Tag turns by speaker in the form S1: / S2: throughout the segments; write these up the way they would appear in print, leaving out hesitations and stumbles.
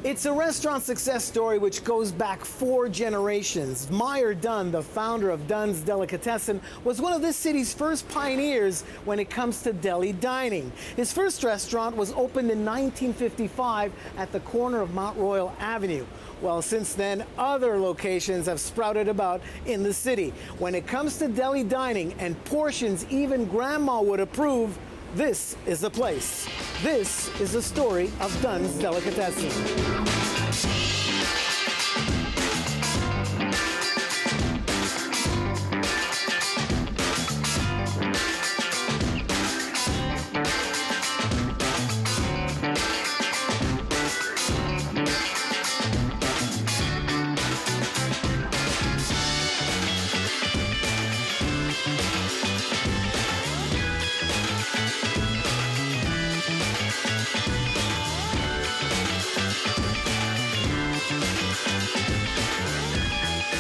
S1: It's a restaurant success story which goes back 4 generations. Meyer Dunn, the founder of Dunn's Delicatessen, was one of this city's first pioneers when it comes to deli dining. His first restaurant was opened in 1955 at the corner of Montrealer Avenue. Well, since then, other locations have sprouted about in the city. When it comes to deli dining and portions even grandma would approve, this is the place. This is the story of Dunn's Delicatessen.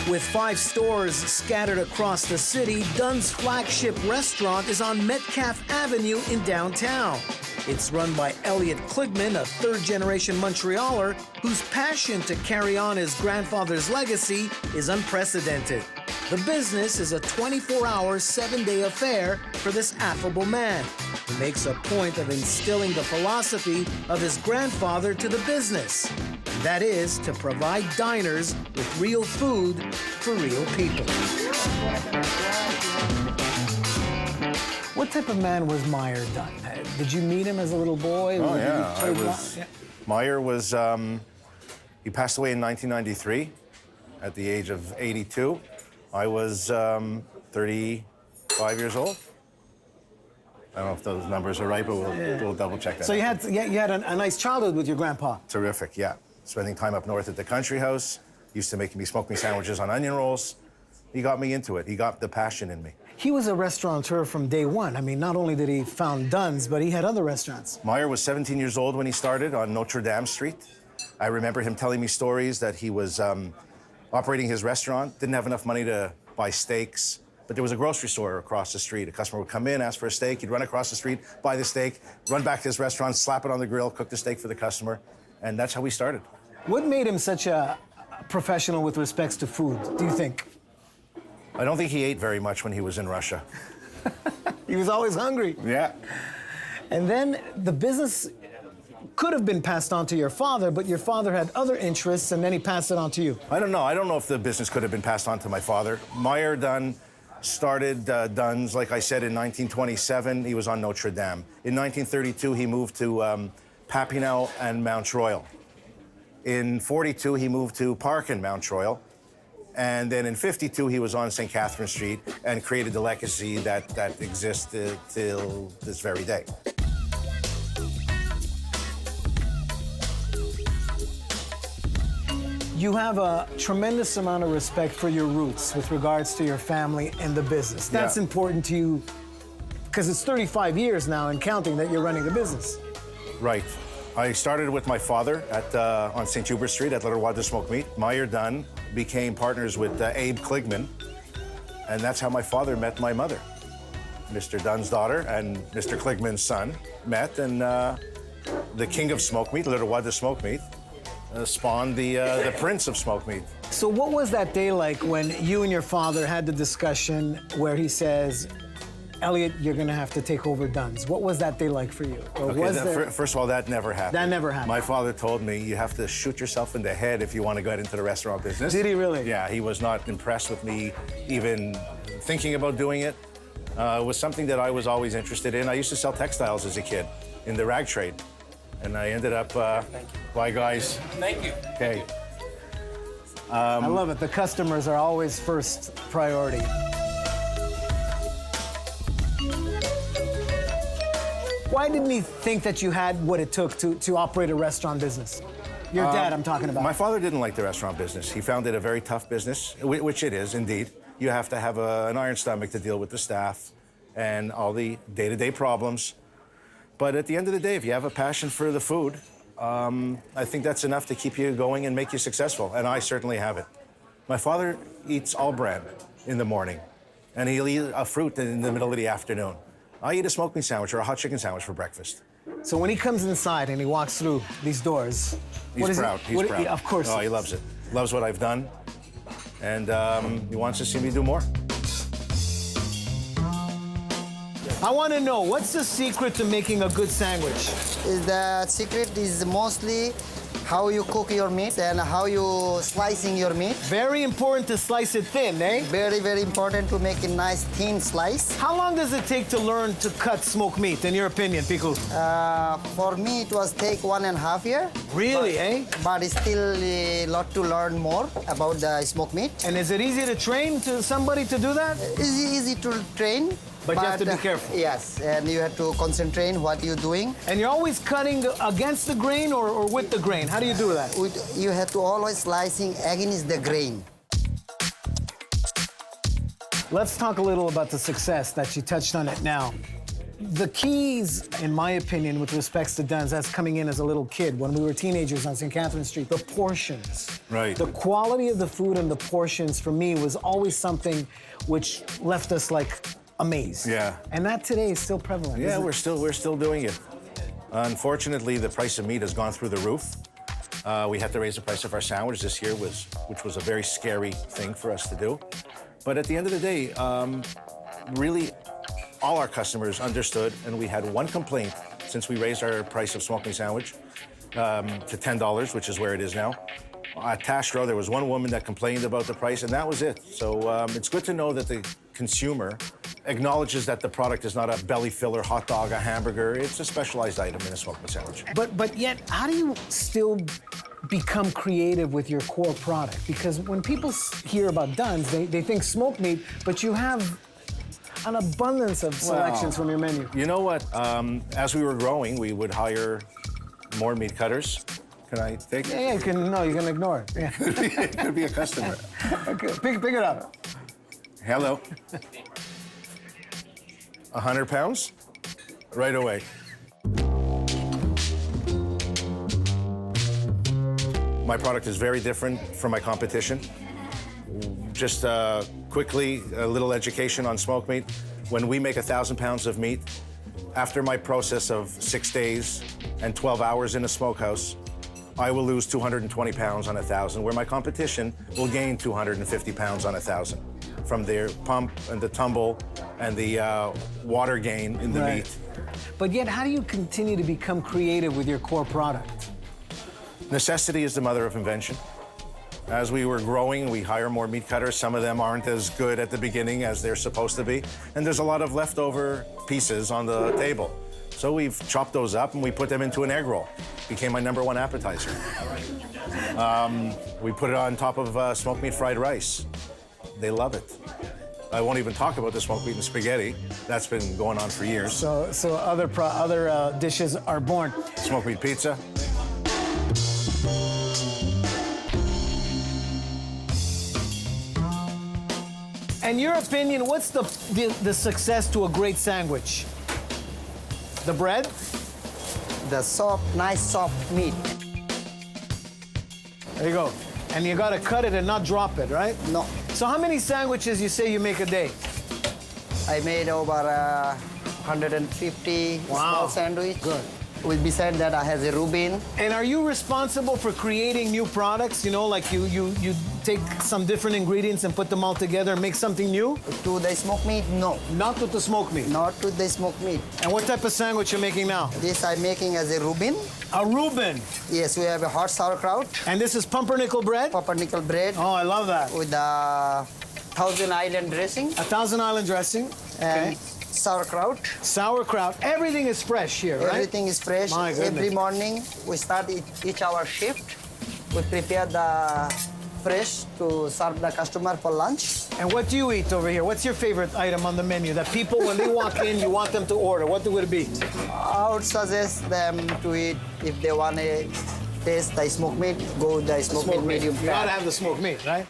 S1: With 5 stores scattered across the city, Dunn's flagship restaurant is on Metcalfe Avenue in downtown. It's run by Elliot Kligman, a third-generation Montrealer whose passion to carry on his grandfather's legacy is unprecedented. The business is a 24-hour, 7-day affair for this affable man, who makes a point of instilling the philosophy of his grandfather to the business. That is, to provide diners with real food for real people. What type of man was Meyer Dunn? Did you meet him as a little boy?
S2: Oh, yeah. Meyer was, he passed away in 1993 at the age of 82. I was 35 years old. I don't know if those numbers are right, but we'll double check that.
S1: So you had a nice childhood with your grandpa?
S2: Terrific, yeah. Spending time up north at the country house. Used to make me smoke me sandwiches on onion rolls. He got me into it. He got the passion in me.
S1: He was a restaurateur from day one. I mean, not only did he found Dunn's, but he had other restaurants.
S2: Meyer was 17 years old when he started on Notre Dame Street. I remember him telling me stories that he was operating his restaurant, didn't have enough money to buy steaks, but there was a grocery store across the street. A customer would come in, ask for a steak, he'd run across the street, buy the steak, run back to his restaurant, slap it on the grill, cook the steak for the customer, and that's how we started.
S1: What made him such a professional with respects to food, do you think?
S2: I don't think he ate very much when he was in Russia.
S1: He was always hungry.
S2: Yeah.
S1: And then the business could have been passed on to your father, but your father had other interests, and then he passed it on to you.
S2: I don't know. I don't know if the business could have been passed on to my father. Meyer Dunn started Dunn's, like I said, in 1927. He was on Notre Dame. In 1932, he moved to Papineau and Mount Royal. In 42, he moved to Park and Mount Royal. And then in 52, he was on St. Catherine Street and created the legacy that exists till this very day.
S1: You have a tremendous amount of respect for your roots with regards to your family and the business. That's important to you because it's 35 years now and counting that you're running the business.
S2: Right. I started with my father on St. Hubert Street at Little Water Smoked Meat. Meyer Dunn became partners with Abe Kligman, and that's how my father met my mother. Mr. Dunn's daughter and Mr. Kligman's son met, and the king of smoked meat, Little Water Smoked Meat, spawned the prince of smoked meat.
S1: So what was that day like when you and your father had the discussion where he says, Elliot, you're going to have to take over Dunn's? What was that day like for you? Or
S2: Okay, first of all, that never happened.
S1: That never happened.
S2: My father told me you have to shoot yourself in the head if you want to get into the restaurant business.
S1: Did he really?
S2: Yeah, he was not impressed with me even thinking about doing it. It was something that I was always interested in. I used to sell textiles as a kid in the rag trade. And I ended up, bye guys.
S3: Thank you.
S2: Okay.
S1: I love it. The customers are always first priority. Why didn't he think that you had what it took to operate a restaurant business? Your dad, I'm talking about.
S2: My father didn't like the restaurant business. He found it a very tough business, which it is, indeed. You have to have an iron stomach to deal with the staff and all the day-to-day problems. But at the end of the day, if you have a passion for the food, I think that's enough to keep you going and make you successful, and I certainly have it. My father eats all bran in the morning, and he'll eat a fruit in the middle of the afternoon. I eat a smoked meat sandwich or a hot chicken sandwich for breakfast.
S1: So when he comes inside and he walks through these doors,
S2: He's proud. He's proud.
S1: Yeah, of course.
S2: Oh, he loves it. Loves what I've done. And he wants to see me do more.
S1: I want to know, what's the secret to making a good sandwich?
S3: The secret is mostly how you cook your meat and how you slicing your meat.
S1: Very important to slice it thin, eh?
S3: Very, very important to make a nice thin slice.
S1: How long does it take to learn to cut smoked meat, in your opinion, Piku?
S3: For me, it was take 1.5 years.
S1: Really,
S3: But it's still a lot to learn more about the smoked meat.
S1: And is it easy to train to somebody to do that?
S3: It's easy to train.
S1: But you have to be careful.
S3: Yes, and you have to concentrate what you're doing.
S1: And you're always cutting against the grain or with the grain? How do you do that?
S3: You have to always slicing against the grain.
S1: Let's talk a little about the success that you touched on it now. The keys, in my opinion, with respects to Dunn's, that's coming in as a little kid when we were teenagers on St. Catherine Street, the portions.
S2: Right.
S1: The quality of the food and the portions, for me, was always something which left us, like, amazed.
S2: Yeah.
S1: And that today is still prevalent.
S2: Yeah, we're still doing it. Unfortunately, the price of meat has gone through the roof. We had to raise the price of our sandwich this year, which was a very scary thing for us to do. But at the end of the day, really, all our customers understood, and we had one complaint since we raised our price of smoked meat sandwich to $10, which is where it is now. At Tashro, there was one woman that complained about the price, and that was it. So it's good to know that the consumer acknowledges that the product is not a belly filler, hot dog, a hamburger. It's a specialized item in a smoked meat sandwich.
S1: But yet, how do you still become creative with your core product? Because when people hear about Dunn's, they think smoked meat, but you have an abundance of selections from your menu.
S2: You know what? As we were growing, we would hire more meat cutters. Can I take it?
S1: Yeah, you can ignore it. Yeah.
S2: It could be a customer.
S1: Okay, pick it up.
S2: Hello. 100 pounds? Right away. My product is very different from my competition. Just quickly, a little education on smoked meat. When we make 1,000 pounds of meat, after my process of 6 days and 12 hours in a smokehouse, I will lose 220 pounds on 1,000, where my competition will gain 250 pounds on 1,000 from their pump and the tumble and the water gain in the meat.
S1: But yet, how do you continue to become creative with your core product?
S2: Necessity is the mother of invention. As we were growing, we hire more meat cutters. Some of them aren't as good at the beginning as they're supposed to be. And there's a lot of leftover pieces on the table. So we've chopped those up and we put them into an egg roll. Became my #1 appetizer. We put it on top of smoked meat fried rice. They love it. I won't even talk about the smoked meat and spaghetti. That's been going on for years.
S1: So other dishes are born.
S2: Smoked meat pizza.
S1: In your opinion, what's the success to a great sandwich? The bread?
S3: The soft, nice soft meat.
S1: There you go. And you gotta cut it and not drop it, right?
S3: No.
S1: So how many sandwiches you say you make a day?
S3: I made over 150 small sandwich.
S1: Good.
S3: With beside that, I have a Reuben.
S1: And are you responsible for creating new products? You know, like you take some different ingredients and put them all together and make something new?
S3: To the smoked meat, no.
S1: Not with the smoked meat.
S3: Not to the smoked meat.
S1: And what type of sandwich you're making now?
S3: This I'm making as a Reuben.
S1: A Reuben.
S3: Yes, we have a hot sauerkraut.
S1: And this is pumpernickel bread?
S3: Pumpernickel bread.
S1: Oh, I love that.
S3: With the Thousand Island dressing.
S1: A Thousand Island dressing.
S3: And sauerkraut.
S1: Sauerkraut. Everything is fresh here, right?
S3: Everything is fresh.
S1: My goodness.
S3: Every morning, we start each hour shift. We prepare the fresh to serve the customer for lunch.
S1: And what do you eat over here? What's your favorite item on the menu that people, when they walk in, you want them to order? What would it be?
S3: I would suggest them to eat, if they want to taste the smoked meat, go with the smoked meat medium
S1: You gotta have the smoked meat, right?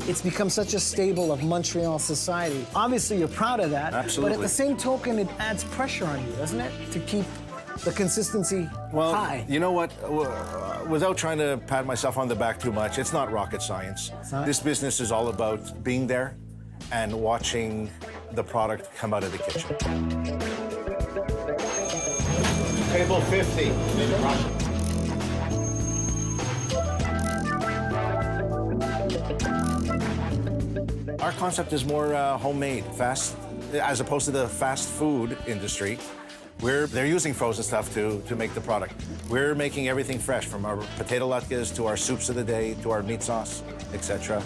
S1: It's become such a staple of Montreal society. Obviously, you're proud of that.
S2: Absolutely.
S1: But at the same token, it adds pressure on you, doesn't it? To keep the consistency
S2: Well,
S1: high?
S2: you know what? Without trying to pat myself on the back too much, it's not rocket science.
S1: not?
S2: This business is all about being there and watching the product come out of the kitchen. Table 50. Our concept is more homemade, fast, as opposed to the fast food industry. They're using frozen stuff to make the product. We're making everything fresh, from our potato latkes to our soups of the day to our meat sauce, etc.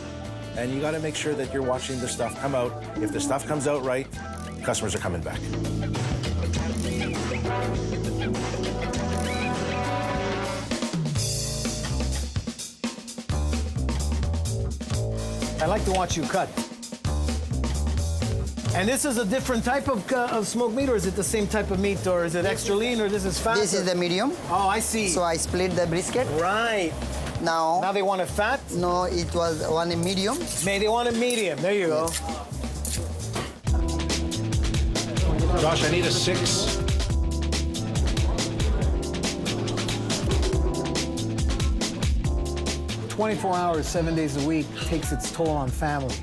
S2: And you got to make sure that you're watching the stuff come out. If the stuff comes out right, customers are coming back.
S1: I like to watch you cut. And this is a different type of smoked meat, or is it the same type of meat, or is it extra lean, or this is fat?
S3: This is the medium.
S1: Oh, I see.
S3: So I split the brisket.
S1: Right.
S3: Now
S1: Now they want it fat?
S3: no, it was one in medium.
S1: They want it medium. There you go.
S2: Josh, I need a 6.
S1: "24 hours, 7 days a week takes its toll on family.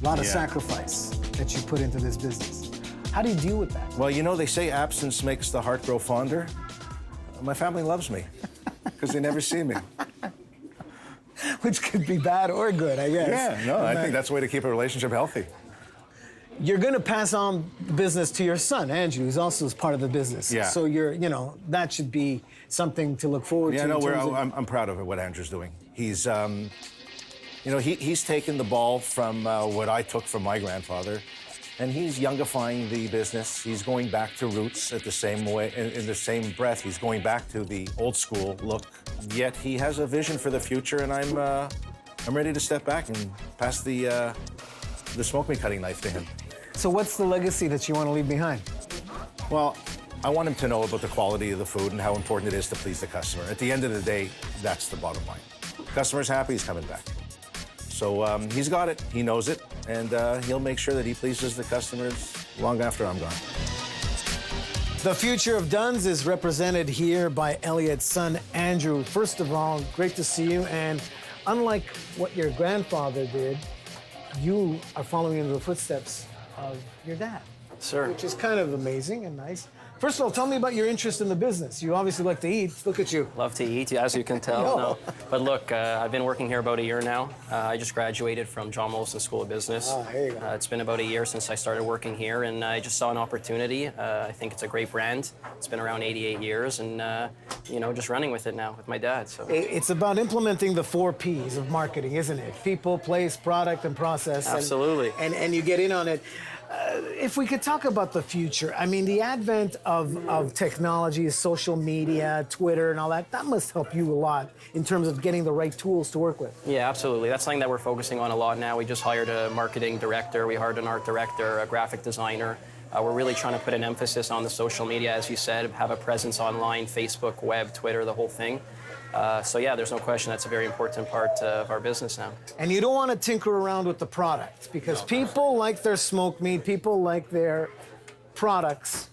S1: A lot of
S2: Yeah.
S1: sacrifice that you put into this business. How do you deal with that?"
S2: Well, you know, they say absence makes the heart grow fonder. My family loves me because they never see me.
S1: Which could be bad or good, I guess.
S2: Yeah, no, I think that's the way to keep a relationship healthy.
S1: You're going to pass on the business to your son, Andrew, who's also part of the business.
S2: Yeah.
S1: So that should be something to look forward
S2: Yeah,
S1: to.
S2: no,
S1: in terms of-
S2: I'm proud of what Andrew's doing. He's, he's taken the ball from what I took from my grandfather, and he's youngifying the business. He's going back to roots at the same way, in the same breath. He's going back to the old school look. Yet he has a vision for the future, and I'm ready to step back and pass the smoke meat cutting knife to him.
S1: So what's the legacy that you want to leave behind?
S2: Well, I want him to know about the quality of the food and how important it is to please the customer. At the end of the day, that's the bottom line. Customer's happy, he's coming back. So he's got it, he knows it, and he'll make sure that he pleases the customers long after I'm gone.
S1: The future of Dunn's is represented here by Elliot's son, Andrew. First of all, great to see you. And unlike what your grandfather did, you are following in the footsteps of your dad.
S4: Sir.
S1: Which is kind of amazing and nice. First of all, tell me about your interest in the business. You obviously like to eat. Look at you.
S4: Love to eat, as you can tell.
S1: No.
S4: No. But look, I've been working here about a year now. I just graduated from John Molson School of Business.
S1: Oh, here you go.
S4: It's been about a year since I started working here, and I just saw an opportunity. I think it's a great brand. It's been around 88 years, and just running with it now with my dad. So
S1: It's about implementing the 4 Ps of marketing, isn't it? People, place, product, and process.
S4: Absolutely.
S1: And you get in on it. If we could talk about the future, I mean, the advent of technology, social media, Twitter, and all that must help you a lot in terms of getting the right tools to work with.
S4: yeah, absolutely. That's something that we're focusing on a lot now. We just hired a marketing director. We hired an art director, a graphic designer. We're really trying to put an emphasis on the social media, as you said, have a presence online, Facebook, web, Twitter, the whole thing. So yeah, there's no question that's a very important part of our business now.
S1: And you don't want to tinker around with the product because people like their smoked meat, people like their products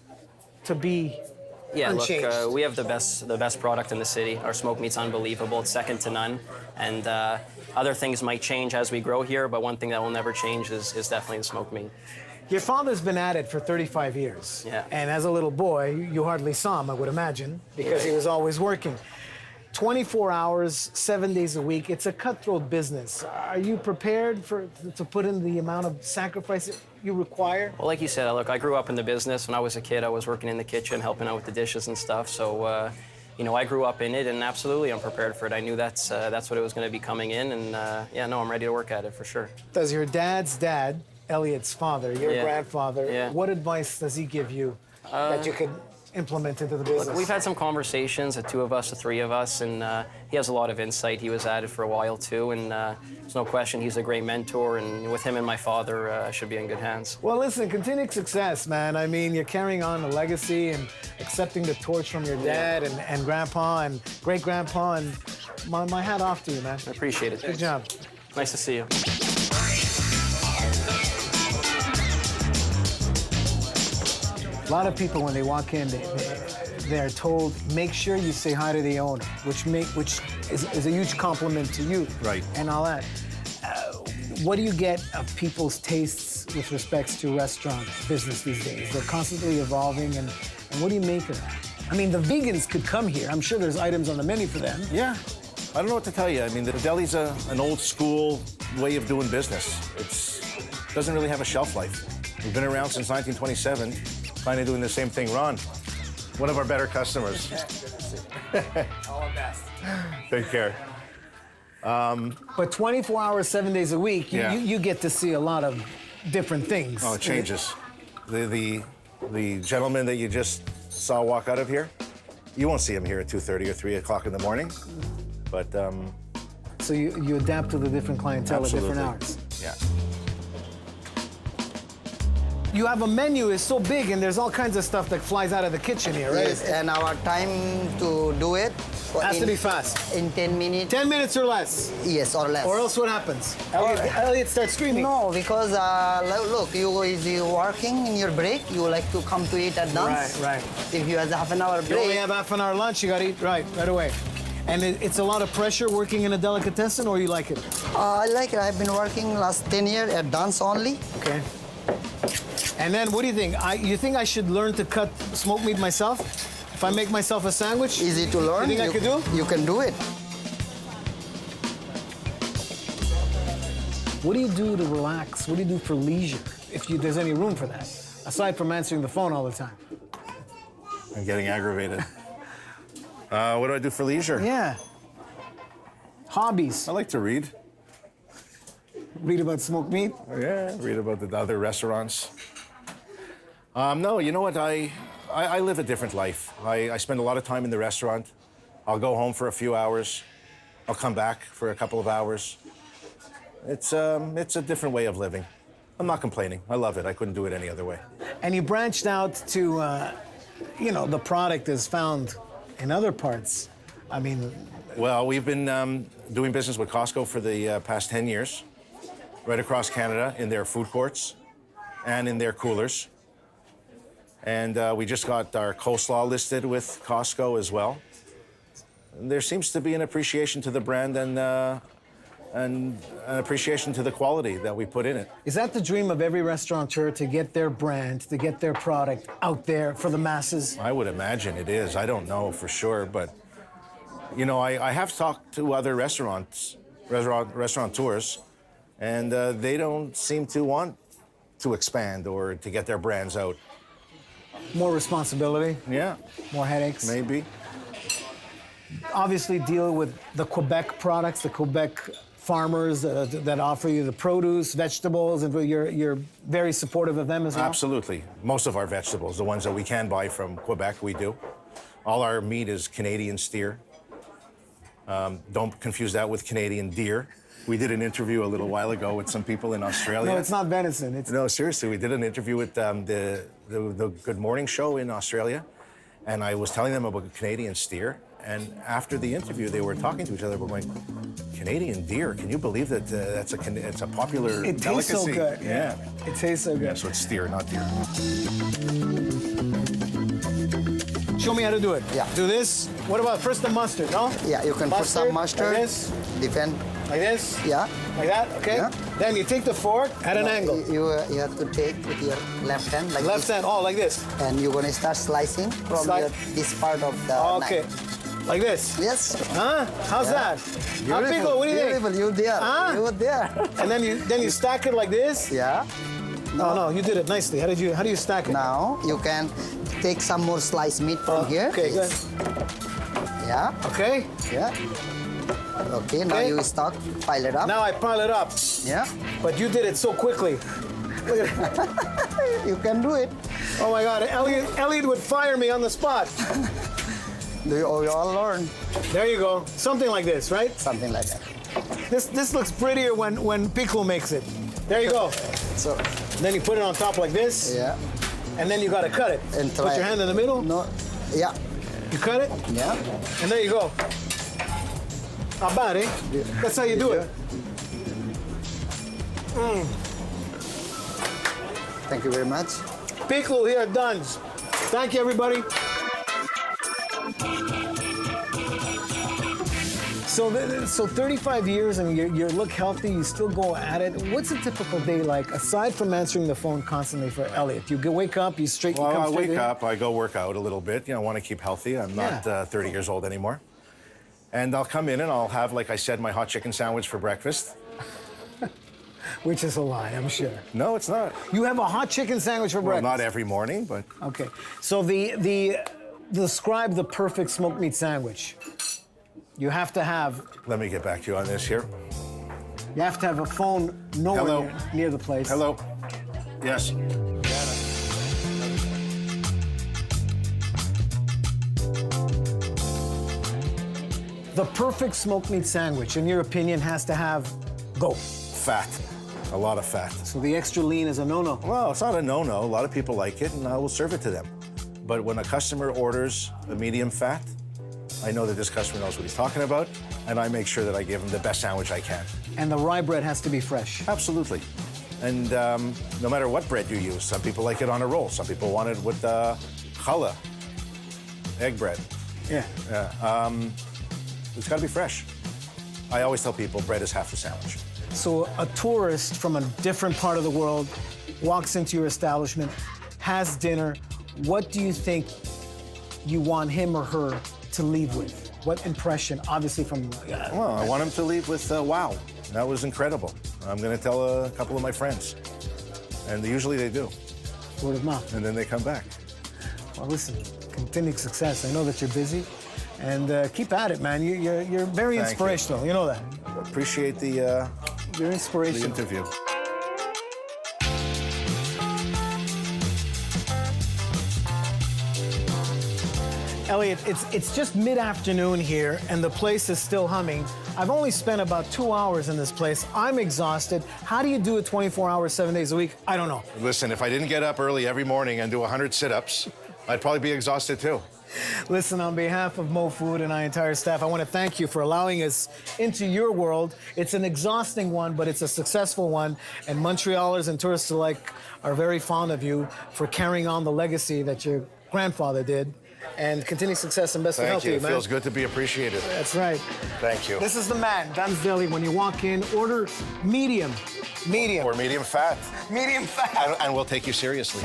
S1: to be
S4: Yeah,
S1: unchanged.
S4: look, we have the best product in the city. Our smoked meat's unbelievable. It's second to none. And other things might change as we grow here, but one thing that will never change is definitely the smoked meat.
S1: Your father's been at it for 35 years.
S4: Yeah.
S1: And as a little boy, you hardly saw him, I would imagine, because he was always working. 24 hours, 7 days a week. It's a cutthroat business. Are you prepared to put in the amount of sacrifice you require?
S4: Well, like you said, look, I grew up in the business. When I was a kid, I was working in the kitchen, helping out with the dishes and stuff. So, I grew up in it, and absolutely, I'm prepared for it. I knew that's what it was going to be coming in, and I'm ready to work at it for sure.
S1: Does your dad's dad, Elliot's father, your
S4: Yeah.
S1: grandfather,
S4: Yeah.
S1: what advice does he give you that you could implement into the business?
S4: Look, we've had some conversations, the 2 of us, the 3 of us, and he has a lot of insight. He was at it for a while too, and there's no question he's a great mentor, and with him and my father, I should be in good hands.
S1: Well, listen, continued success, man. I mean, you're carrying on the legacy and accepting the torch from your dad and grandpa and great-grandpa, and my hat off to you, man.
S4: I appreciate it.
S1: Good job.
S4: Nice to see you.
S1: A lot of people, when they walk in, they're told, make sure you say hi to the owner, which is a huge compliment to you.
S2: Right.
S1: And all that. What do you get of people's tastes with respects to restaurant business these days? They're constantly evolving, and what do you make of that? I mean, the vegans could come here. I'm sure there's items on the menu for them.
S2: Yeah. I don't know what to tell you. I mean, the deli's an old school way of doing business. It doesn't really have a shelf life. We've been around since 1927, kind of doing the same thing. Ron, one of our better customers.
S5: All the best.
S2: Take care.
S1: But 24 hours, 7 days a week,
S2: Yeah.
S1: you get to see a lot of different things.
S2: Oh, it changes. The gentleman that you just saw walk out of here, you won't see him here at 2:30 or 3 o'clock in the morning. But
S1: So you adapt to the different clientele at different
S2: absolutely.
S1: hours.
S2: Yeah.
S1: You have a menu is so big, and there's all kinds of stuff that flies out of the kitchen here, right?
S3: Yes, and our time to do it
S1: Has to be fast.
S3: in 10 minutes.
S1: 10 minutes or less,
S3: Yes, or less.
S1: or else what happens?
S3: Or-
S1: Elliot starts screaming.
S3: No, because look, you working in your break. You like to come to eat at Dunn's.
S1: Right.
S3: If you have a half an hour
S1: You only
S3: break,
S1: have half an hour lunch, you gotta eat right away. And it's a lot of pressure working in a delicatessen, or you like it?
S3: I like it. I've been working last 10 years at Dunn's only.
S1: Okay. And then what do you think? You think I should learn to cut smoked meat myself? If I make myself a sandwich?
S3: Easy to learn.
S1: You think I could do?
S3: You can do it.
S1: What do you do to relax? What do you do for leisure? If there's any room for that, aside from answering the phone all the time.
S2: I'm getting aggravated. What do I do for leisure?
S1: Yeah. Hobbies.
S2: I like to read.
S1: Read about smoked meat.
S2: Yeah, read about the other restaurants. No, you know what? I live a different life. I spend a lot of time in the restaurant. I'll go home for a few hours. I'll come back for a couple of hours. It's a different way of living. I'm not complaining. I love it. I couldn't do it any other way.
S1: And you branched out to, the product is found in other parts. I mean,
S2: Well, we've been doing business with Costco for the past 10 years, right across Canada, in their food courts and in their coolers. And we just got our coleslaw listed with Costco as well. And there seems to be an appreciation to the brand and an appreciation to the quality that we put in it.
S1: is that the dream of every restaurateur, to get their brand, to get their product out there for the masses?
S2: I would imagine it is. I don't know for sure, but I have talked to other restaurateurs, and they don't seem to want to expand or to get their brands out.
S1: More responsibility,
S2: Yeah,
S1: more headaches.
S2: maybe.
S1: Obviously deal with the Quebec products, the Quebec farmers that offer you the produce, vegetables, and you're very supportive of them as well?
S2: Absolutely. Most of our vegetables, the ones that we can buy from Quebec, we do. All our meat is Canadian steer. Don't confuse that with Canadian deer. We did an interview a little while ago with some people in Australia.
S1: No, it's not venison. It's
S2: No, seriously, we did an interview with the Good Morning Show in Australia, and I was telling them about Canadian steer. And after the interview, they were talking to each other, going, "Canadian deer? Can you believe that it's a popular
S1: It tastes so
S2: delicacy?"
S1: good.
S2: Yeah.
S1: It tastes so good.
S2: Yeah, so it's steer, not deer.
S1: Show me how to do it.
S3: Yeah.
S1: Do this. What about first the mustard, no?
S3: Yeah, you can put some mustard.
S1: Like this,
S3: Depend.
S1: like this,
S3: Yeah.
S1: like that, okay?
S3: Yeah.
S1: Then you take the fork at an angle.
S3: You have to take with your left hand like
S1: Left
S3: this,
S1: hand, like this.
S3: and you're gonna start slicing from this part of the
S1: Okay.
S3: knife.
S1: Like this.
S3: Yes.
S1: Huh? How's that? How Pico, what do you
S3: Beautiful.
S1: think?
S3: You there?
S1: Huh?
S3: You there?
S1: And then you stack it like this?
S3: Yeah.
S1: No, you did it nicely. How do you stack it?
S3: Now you can take some more sliced meat from here.
S1: Okay, good.
S3: Yeah.
S1: Okay.
S3: Yeah. Okay. Now
S1: Okay.
S3: you start pile it up.
S1: Now I pile it up.
S3: Yeah.
S1: But you did it so quickly. Look at it.
S3: You can do it.
S1: Oh my God, Elliot would fire me on the spot.
S3: We all learn
S1: There you go. Something like this, right?
S3: something like that.
S1: This looks prettier when Pico makes it. There you go.
S3: So
S1: Then you put it on top like this,
S3: yeah.
S1: and then you gotta cut it.
S3: And
S1: Put your hand in the middle.
S3: No. Yeah.
S1: You cut it,
S3: Yeah.
S1: and there you go. Not bad, eh? That's how you do it.
S3: Thank you very much.
S1: Pico here at Dunn's. Thank you, everybody. So 35 years and you look healthy, you still go at it. What's a typical day like, aside from answering the phone constantly for Elliot? You wake up, you
S2: Well,
S1: come
S2: I
S1: straight
S2: wake
S1: in?
S2: up, I go work out a little bit. You know, I want to keep healthy. I'm not 30 years old anymore. And I'll come in and I'll have, like I said, my hot chicken sandwich for breakfast.
S1: Which is a lie, I'm sure.
S2: No, it's not.
S1: You have a hot chicken sandwich for
S2: Well,
S1: breakfast?
S2: not every morning, but...
S1: Okay. So describe the perfect smoked meat sandwich. You have to have...
S2: Let me get back to you on this here.
S1: You have to have a phone nowhere
S2: Hello.
S1: near the place.
S2: Hello. Yes.
S1: The perfect smoked meat sandwich, in your opinion, has to have
S2: Fat. A lot of fat.
S1: So the extra lean is a no-no.
S2: Well, it's not a no-no. A lot of people like it, and I will serve it to them. But when a customer orders a medium fat, I know that this customer knows what he's talking about, and I make sure that I give him the best sandwich I can.
S1: And the rye bread has to be fresh.
S2: Absolutely. And no matter what bread you use, some people like it on a roll. Some people want it with challah, egg bread.
S1: Yeah.
S2: It's got to be fresh. I always tell people bread is half the sandwich.
S1: So a tourist from a different part of the world walks into your establishment, has dinner. What do you think you want him or her to leave with? What impression, obviously from...
S2: Well, I want him to leave with, wow, that was incredible. I'm going to tell a couple of my friends. And usually they do.
S1: Word of mouth.
S2: And then they come back.
S1: Well, listen, continued success. I know that you're busy. And keep at it, man. You're very
S2: Thank
S1: inspirational. You know that.
S2: Appreciate the
S1: You're inspirational.
S2: interview.
S1: Elliot, it's just mid-afternoon here, and the place is still humming. I've only spent about 2 hours in this place. I'm exhausted. How do you do it 24 hours, 7 days a week? I don't know.
S2: Listen, if I didn't get up early every morning and do 100 sit-ups, I'd probably be exhausted too.
S1: Listen, on behalf of Mo Food and our entire staff, I want to thank you for allowing us into your world. It's an exhausting one, but it's a successful one. And Montrealers and tourists alike are very fond of you for carrying on the legacy that your grandfather did. And continued success and best of health
S2: Thank you.
S1: to you,
S2: It
S1: man.
S2: feels good to be appreciated.
S1: That's right.
S2: Thank you.
S1: This is the man, Dunn's Deli. When you walk in, order medium. Medium.
S2: Or medium fat.
S1: Medium fat.
S2: And we'll take you seriously.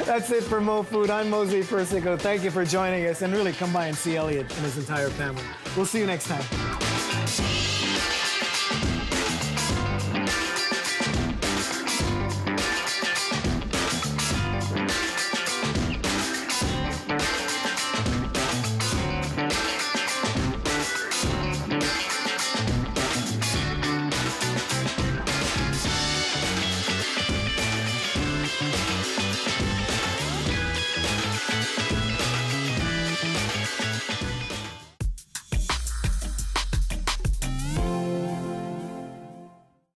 S1: That's it for Mo Food. I'm Mosé Persico. Thank you for joining us. And really, come by and see Elliot and his entire family. We'll see you next time.